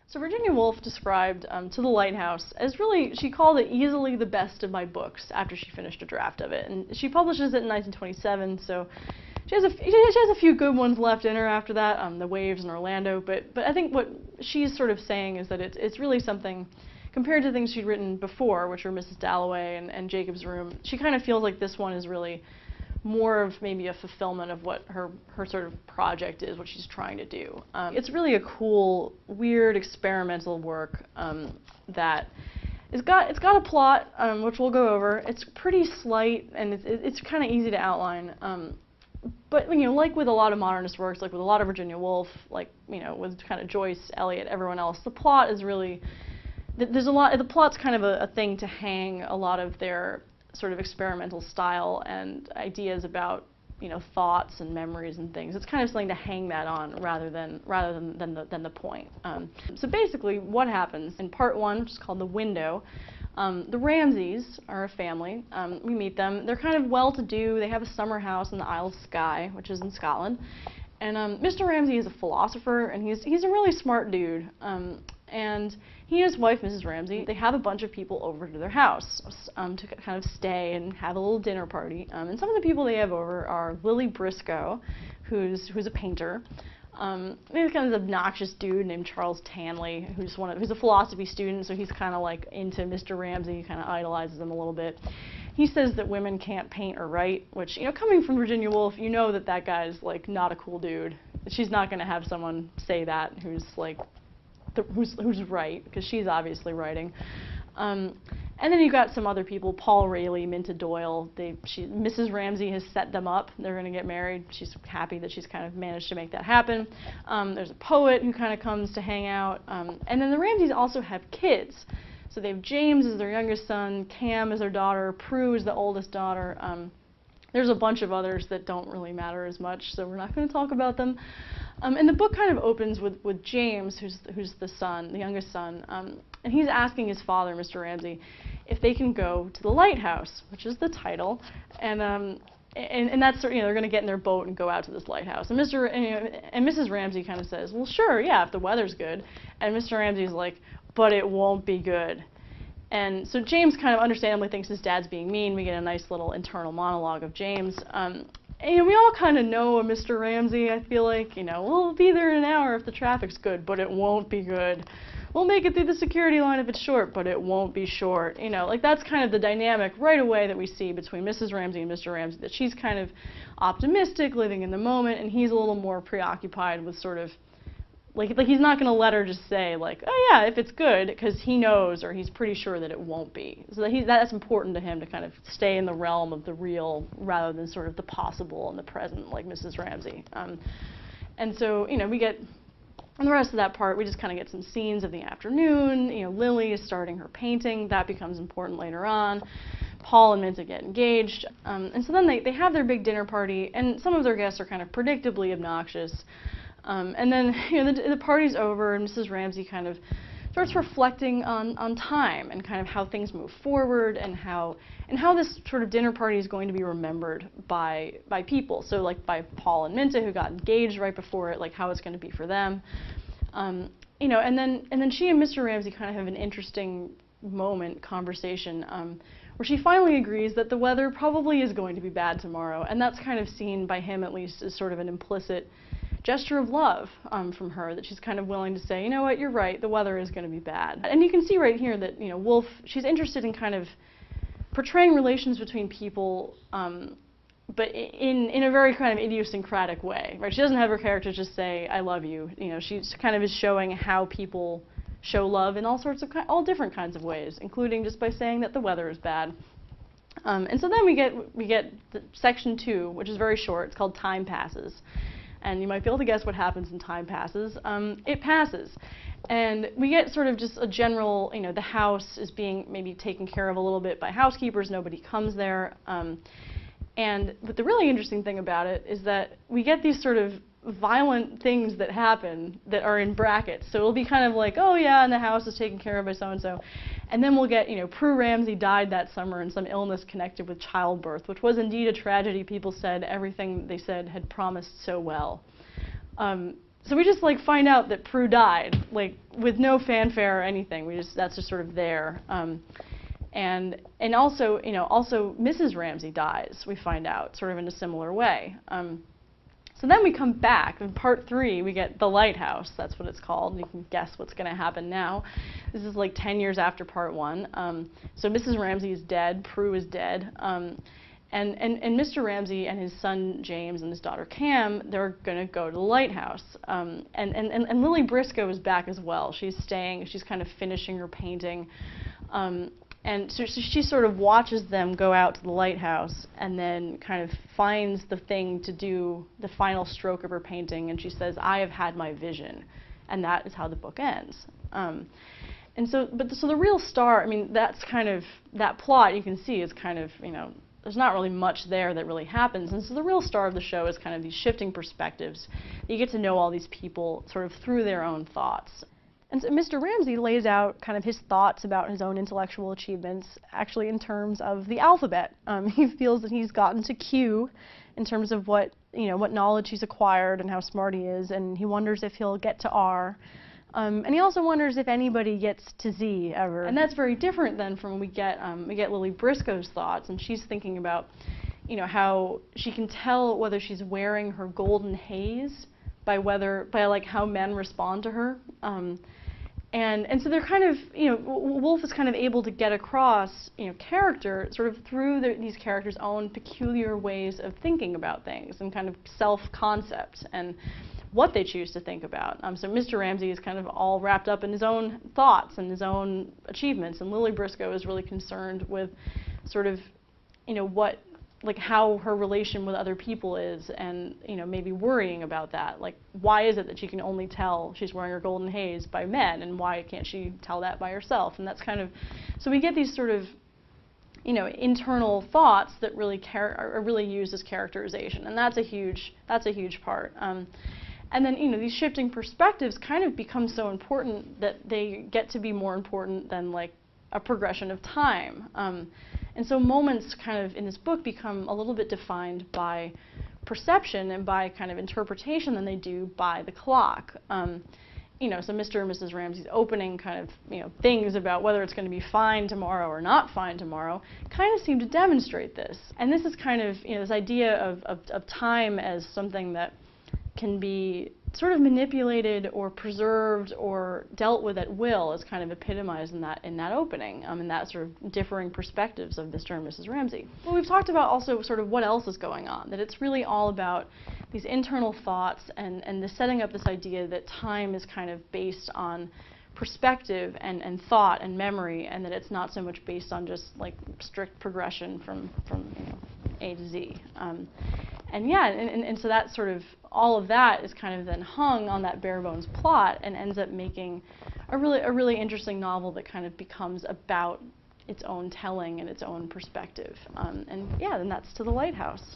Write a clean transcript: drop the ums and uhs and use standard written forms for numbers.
So Virginia Woolf described To the Lighthouse as really, she called it easily the best of my books after she finished a draft of it. And she publishes it in 1927, so she has a few good ones left in her after that, The Waves and Orlando. But I think what she's sort of saying is that it's really something, compared to things she'd written before, which were Mrs. Dalloway and Jacob's Room, she kind of feels like this one is really more of maybe a fulfillment of what her sort of project is, what she's trying to do. It's really a cool, weird, experimental work that it's got a plot, which we'll go over. It's pretty slight and it's kind of easy to outline. But like with a lot of modernist works, like with a lot of Virginia Woolf, like with kind of Joyce, Eliot, everyone else, the plot is really the plot's kind of a thing to hang a lot of their sort of experimental style and ideas about thoughts and memories and things. It's kind of something to hang that on rather than the point. So basically, what happens in part one, which is called The Window, the Ramsays are a family. We meet them. They're kind of well-to-do. They have a summer house in the Isle of Skye, which is in Scotland. And Mr. Ramsay is a philosopher, and he's a really smart dude. And he and his wife, Mrs. Ramsay, they have a bunch of people over to their house to kind of stay and have a little dinner party. And some of the people they have over are Lily Briscoe, who's a painter. There's kind of this obnoxious dude named Charles Tanley, who's a philosophy student, so he's kind of like into Mr. Ramsay, kind of idolizes him a little bit. He says that women can't paint or write, which, coming from Virginia Woolf, that guy's like not a cool dude. She's not going to have someone say that who's like who's right, because she's obviously writing. And then you got some other people, Paul Rayleigh, Minta Doyle. Mrs. Ramsay has set them up. They're going to get married. She's happy that she's kind of managed to make that happen. There's a poet who kind of comes to hang out. And then the Ramsays also have kids. So they have James as their youngest son, Cam as their daughter, Prue is the oldest daughter. There's a bunch of others that don't really matter as much, so we're not going to talk about them. And the book kind of opens with James, who's the son, the youngest son, and he's asking his father, Mr. Ramsay, if they can go to the Lighthouse, which is the title, and that's they're going to get in their boat and go out to this lighthouse. And Mrs. Ramsay kind of says, well, sure, yeah, if the weather's good. And Mr. Ramsay's like, but it won't be good. And so James kind of understandably thinks his dad's being mean. We get a nice little internal monologue of James. And we all kind of know a Mr. Ramsay, I feel like. We'll be there in an hour if the traffic's good, but it won't be good. We'll make it through the security line if it's short, but it won't be short. Like that's kind of the dynamic right away that we see between Mrs. Ramsay and Mr. Ramsay, that she's kind of optimistic, living in the moment, and he's a little more preoccupied with sort of, like he's not going to let her just say, like, oh yeah, if it's good, because he knows or he's pretty sure that it won't be. So that's important to him, to kind of stay in the realm of the real rather than sort of the possible and the present, like Mrs. Ramsay. And so, we get, in the rest of that part, we just kind of get some scenes of the afternoon. Lily is starting her painting. That becomes important later on. Paul and Minta get engaged. And so then they have their big dinner party, and some of their guests are kind of predictably obnoxious. And then the party's over, and Mrs. Ramsay kind of starts reflecting on time and kind of how things move forward, and how this sort of dinner party is going to be remembered by people. So like by Paul and Minta, who got engaged right before it, like how it's going to be for them. And then she and Mr. Ramsay kind of have an interesting conversation, where she finally agrees that the weather probably is going to be bad tomorrow, and that's kind of seen by him at least as sort of an implicit gesture of love from her, that she's kind of willing to say, you know what, you're right, the weather is going to be bad. And you can see right here that Woolf, she's interested in kind of portraying relations between people, but in a very kind of idiosyncratic way, right? She doesn't have her characters just say, I love you. She kind of is showing how people show love in all different kinds of ways, including just by saying that the weather is bad. And so then we get section 2, which is very short. It's called Time Passes. And you might be able to guess what happens when time passes. It passes. And we get sort of just a general, the house is being maybe taken care of a little bit by housekeepers. Nobody comes there. But the really interesting thing about it is that we get these sort of violent things that happen that are in brackets. So it'll be kind of like, oh yeah, and the house is taken care of by so-and-so. And then we'll get, Prue Ramsay died that summer in some illness connected with childbirth, which was indeed a tragedy. People said everything they said had promised so well. So we just find out that Prue died, with no fanfare or anything. That's just sort of there. And also, also Mrs. Ramsay dies, we find out, sort of in a similar way. So then we come back. In part 3, we get The Lighthouse. That's what it's called. You can guess what's going to happen now. This is like 10 years after part 1. So Mrs. Ramsay is dead. Prue is dead. And Mr. Ramsay and his son James and his daughter Cam, they're going to go to the lighthouse. And Lily Briscoe is back as well. She's staying. She's kind of finishing her painting. And so she sort of watches them go out to the lighthouse and then kind of finds the thing to do the final stroke of her painting, and she says, "I have had my vision." And that is how the book ends. So the real star, I mean, that's kind of, that plot you can see is kind of, there's not really much there that really happens. And so the real star of the show is kind of these shifting perspectives. You get to know all these people sort of through their own thoughts. And so Mr. Ramsay lays out kind of his thoughts about his own intellectual achievements, actually in terms of the alphabet. He feels that he's gotten to Q in terms of what knowledge he's acquired and how smart he is, and he wonders if he'll get to R. And he also wonders if anybody gets to Z ever. And that's very different than from when we get Lily Briscoe's thoughts, and she's thinking about how she can tell whether she's wearing her golden haze by like how men respond to her. And so they're kind of, Woolf is kind of able to get across, character sort of through these characters' own peculiar ways of thinking about things and kind of self-concept and what they choose to think about. So Mr. Ramsay is kind of all wrapped up in his own thoughts and his own achievements, and Lily Briscoe is really concerned with sort of, how her relation with other people is, and maybe worrying about that. Like, why is it that she can only tell she's wearing her golden haze by men, and why can't she tell that by herself? And that's kind of, so we get these sort of internal thoughts that really are really used as characterization, and that's a huge part. And then these shifting perspectives kind of become so important that they get to be more important than like a progression of time. And so moments kind of in this book become a little bit defined by perception and by kind of interpretation than they do by the clock. So Mr. and Mrs. Ramsay's opening kind of things about whether it's going to be fine tomorrow or not fine tomorrow kind of seem to demonstrate this. And this is kind of this idea of time as something that can be sort of manipulated or preserved or dealt with at will is kind of epitomized in that opening, in that sort of differing perspectives of Mr. and Mrs. Ramsay. Well, we've talked about also sort of what else is going on, that it's really all about these internal thoughts and the setting up this idea that time is kind of based on perspective and thought and memory, and that it's not so much based on just like strict progression from A to Z. And so that sort of, all of that is kind of then hung on that bare bones plot and ends up making a really interesting novel that kind of becomes about its own telling and its own perspective. And that's To the Lighthouse.